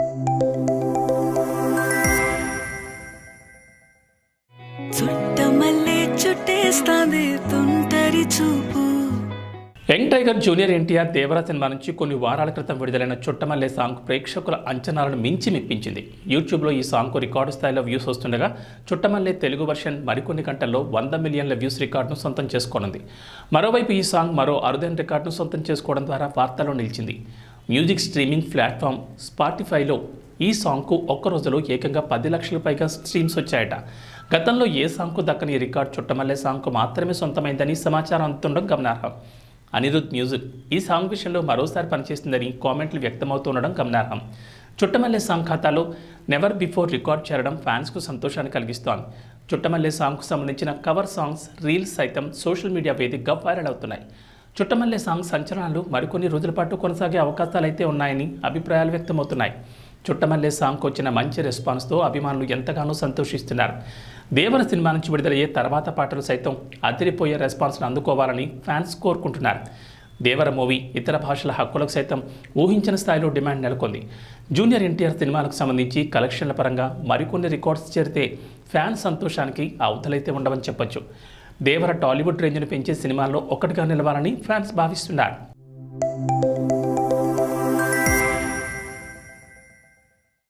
Young tiger junior NTR Devara cinema నుంచి కొన్ని వారాల క్రితం విడుదలైన చుట్టమల్లే సాంగ్ ప్రేక్షకుల అంచనాలను మించి మెప్పించింది. యూట్యూబ్లో ఈ సాంగ్కు రికార్డు స్థాయిలో వ్యూస్ వస్తుండగా చుట్టమల్లే తెలుగు వర్షన్ మరికొన్ని గంటల్లో 100 మిలియన్ల వ్యూస్ రికార్డును సొంతం చేసుకోనుంది. మరోవైపు ఈ సాంగ్ మరో అరుదైన రికార్డును సొంతం చేసుకోవడం ద్వారా వార్తల్లో నిలిచింది. మ్యూజిక్ స్ట్రీమింగ్ ప్లాట్ఫామ్ స్పాటిఫైలో ఈ సాంగ్కు ఒక్క రోజులో ఏకంగా 10 లక్షల పైగా స్ట్రీమ్స్ వచ్చాయట. గతంలో ఏ సాంగ్కు దక్కని రికార్డు చుట్టమల్లే సాంగ్కు మాత్రమే సొంతమైందని సమాచారం అందుతుండడం గమనార్హం. అనిరుద్ మ్యూజిక్ ఈ సాంగ్ విషయంలో మరోసారి పనిచేస్తుందని కామెంట్లు వ్యక్తమవుతుండడం గమనార్హం. చుట్టమల్లే సాంగ్ ఖాతాలో నెవర్ బిఫోర్ రికార్డ్ చేరడం ఫ్యాన్స్కు సంతోషాన్ని కలిగిస్తోంది. చుట్టమల్లే సాంగ్కు సంబంధించిన కవర్ సాంగ్స్, రీల్స్ సైతం సోషల్ మీడియా వేదికగా వైరల్ అవుతున్నాయి. చుట్టమల్లే సాంగ్ సంచలనాలు మరికొన్ని రోజుల పాటు కొనసాగే అవకాశాలైతే ఉన్నాయని అభిప్రాయాలు వ్యక్తమవుతున్నాయి. చుట్టమల్లే సాంగ్కు వచ్చిన మంచి రెస్పాన్స్తో అభిమానులు ఎంతగానో సంతోషిస్తున్నారు. దేవర సినిమా నుంచి విడుదలయ్యే తర్వాత పాటలు సైతం అదిరిపోయే రెస్పాన్స్ను అందుకోవాలని ఫ్యాన్స్ కోరుకుంటున్నారు. దేవర మూవీ ఇతర భాషల హక్కులకు సైతం ఊహించిన స్థాయిలో డిమాండ్ నెలకొంది. జూనియర్ ఎన్టీఆర్ సినిమాలకు సంబంధించి కలెక్షన్ల పరంగా మరికొన్ని రికార్డ్స్ చేరితే ఫ్యాన్స్ సంతోషానికి అవతలైతే ఉండవని చెప్పొచ్చు. దేవర టాలీవుడ్ రేంజ్ను పెంచే సినిమాల్లో ఒకటిగా నిలవాలని ఫ్యాన్స్ భావిస్తున్నారు.